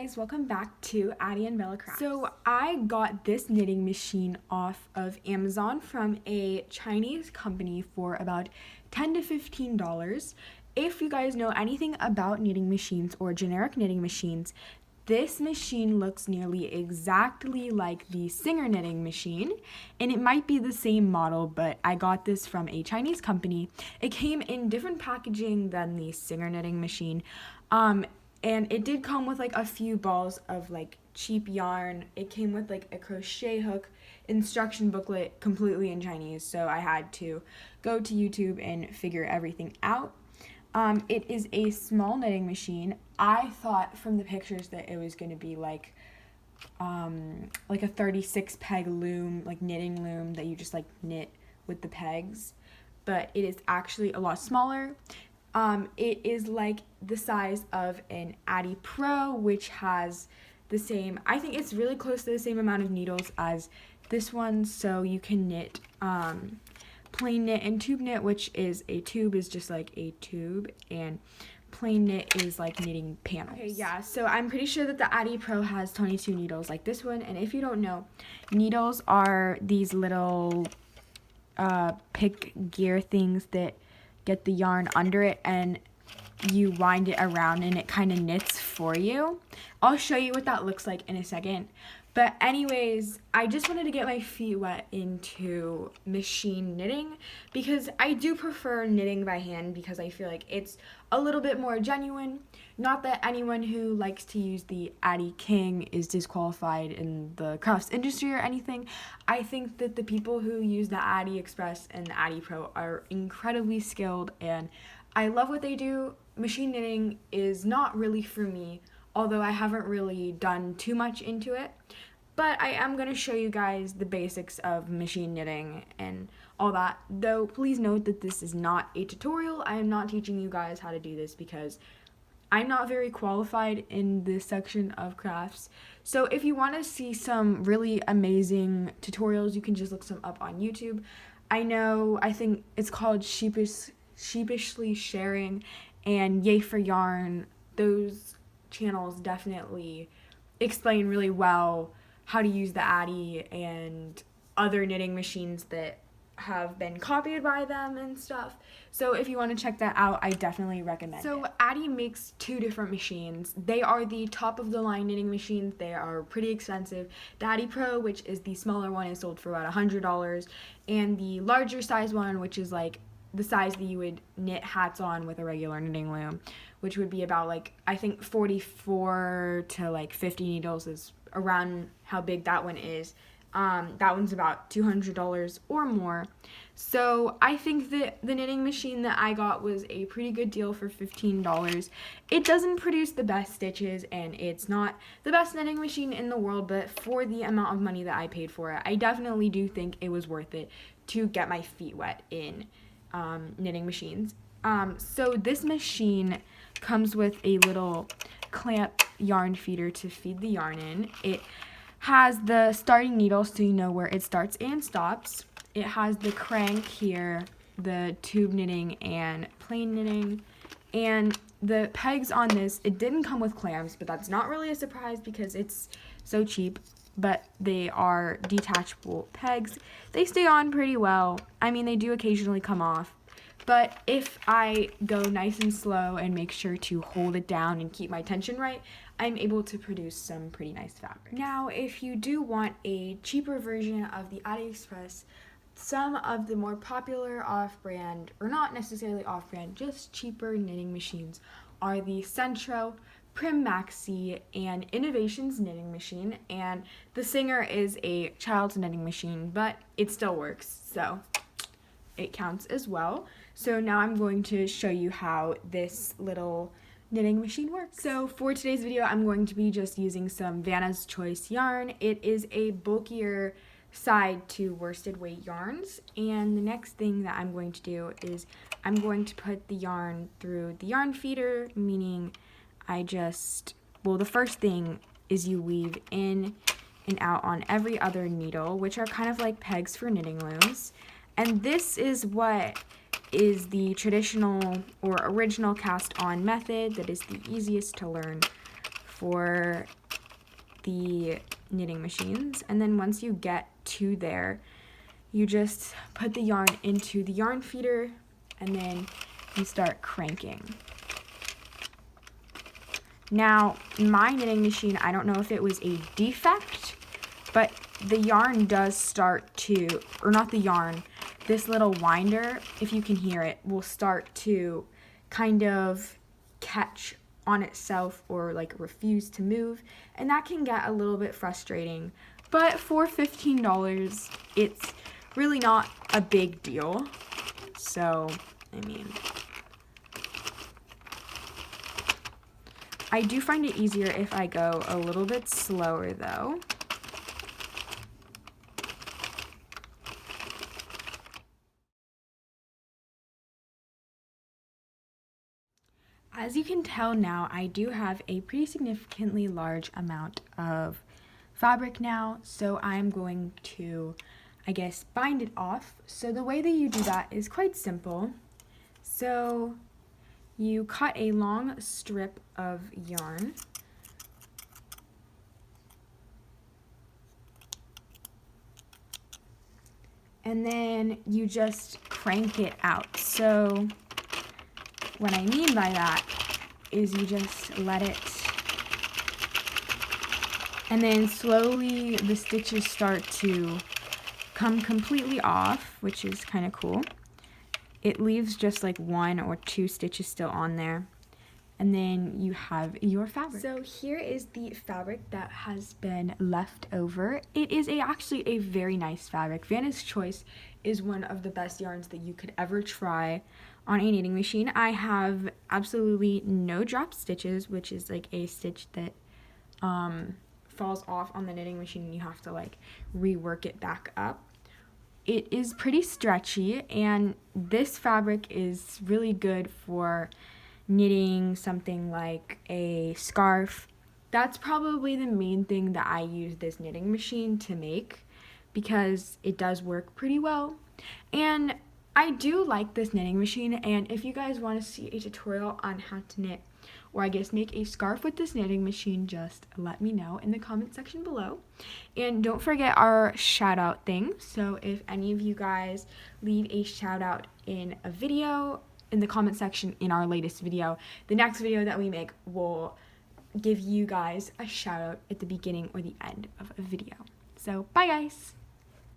guys, welcome back to Addie and Bella Crafts. So I got this knitting machine off of Amazon from a Chinese company for about $10 to $15. If you guys know anything about knitting machines or generic knitting machines, this machine looks nearly exactly like the Singer knitting machine, and it might be the same model, but I got this from a Chinese company. It came in different packaging than the Singer knitting machine, and it did come with like a few balls of like cheap yarn. It came with like a crochet hook, instruction booklet completely in Chinese, so I had to go to YouTube and figure everything out. It is a small knitting machine. I thought from the pictures that it was going to be like a 36 peg loom, like knitting loom that you just like knit with the pegs, but it is actually a lot smaller. It is like the size of an Addi Pro, which has the same, I think it's really close to the same amount of needles as this one, so you can knit plain knit and tube knit, which is a tube is just like a tube, and plain knit is like knitting panels. Okay, yeah, so I'm pretty sure that the Addi Pro has 22 needles like this one, and if you don't know, needles are these little pick gear things that get the yarn under it and you wind it around and it kind of knits for you. I'll show you what that looks like in a second. But anyways, I just wanted to get my feet wet into machine knitting because I do prefer knitting by hand because I feel like it's a little bit more genuine. Not that anyone who likes to use the Addi King is disqualified in the crafts industry or anything. I think that the people who use the Addi Express and the Addi Pro are incredibly skilled and I love what they do. Machine knitting is not really for me, although I haven't really done too much into it. But I am going to show you guys the basics of machine knitting and all that. Though, please note that this is not a tutorial. I am not teaching you guys how to do this because I'm not very qualified in this section of crafts. So if you want to see some really amazing tutorials, you can just look some up on YouTube. I think it's called Sheepishly Sharing and Yay for Yarn. Those channels definitely explain really well how to use the Addi and other knitting machines that have been copied by them and stuff. So if you want to check that out, I definitely recommend it. So Addi makes two different machines. They are the top of the line knitting machines. They are pretty expensive. The Addi Pro, which is the smaller one, is sold for about $100, and the larger size one, which is like the size that you would knit hats on with a regular knitting loom, which would be about like, I think 44 to like 50 needles is around how big that one is. That one's about $200 or more. So I think that the knitting machine that I got was a pretty good deal for $15. It doesn't produce the best stitches and it's not the best knitting machine in the world, but for the amount of money that I paid for it, I definitely do think it was worth it to get my feet wet in knitting machines. So this machine comes with a little clamp yarn feeder to feed the yarn in. It has the starting needle so you know where it starts and stops. It has the crank here, the tube knitting and plain knitting, and the pegs on this, it didn't come with clamps, but that's not really a surprise because it's so cheap, but they are detachable pegs. They stay on pretty well. I mean, they do occasionally come off, but if I go nice and slow and make sure to hold it down and keep my tension right, I'm able to produce some pretty nice fabric. Now, if you do want a cheaper version of the Addi Express, some of the more popular off-brand, or not necessarily off-brand, just cheaper knitting machines are the Centro, Prim Maxi, and Innovations knitting machine, and the Singer is a child's knitting machine, but it still works, so it counts as well. So now I'm going to show you how this little knitting machine works. So for today's video, I'm going to be just using some Vanna's Choice yarn. It is a bulkier side to worsted weight yarns, and the next thing that I'm going to do is I'm going to put the yarn through the yarn feeder, meaning the first thing is you weave in and out on every other needle, which are kind of like pegs for knitting looms. And this is what is the traditional or original cast on method that is the easiest to learn for the knitting machines. And then once you get to there, you just put the yarn into the yarn feeder and then you start cranking. Now, my knitting machine, I don't know if it was a defect, but the yarn does start to, or not the yarn, this little winder, if you can hear it, will start to kind of catch on itself or like refuse to move, and that can get a little bit frustrating. But for $15, it's really not a big deal. So, I mean, I do find it easier if I go a little bit slower though. As you can tell now, I do have a pretty significantly large amount of fabric now, so I'm going to, I guess, bind it off. So the way that you do that is quite simple. So you cut a long strip of yarn, and then you just crank it out. So what I mean by that is you just let it, and then slowly the stitches start to come completely off, which is kind of cool. It leaves just like 1 or 2 stitches still on there, and then you have your fabric. So here is the fabric that has been left over. It is actually a very nice fabric. Vanna's Choice is one of the best yarns that you could ever try on a knitting machine. I have absolutely no drop stitches, which is like a stitch that falls off on the knitting machine and you have to like rework it back up. It is pretty stretchy, and this fabric is really good for knitting something like a scarf. That's probably the main thing that I use this knitting machine to make, because it does work pretty well. And I do like this knitting machine, and if you guys want to see a tutorial on how to knit, or I guess make a scarf with this knitting machine, just let me know in the comment section below. And don't forget our shout out thing. So if any of you guys leave a shout out in a video, in the comment section in our latest video, the next video that we make will give you guys a shout out at the beginning or the end of a video. So bye guys!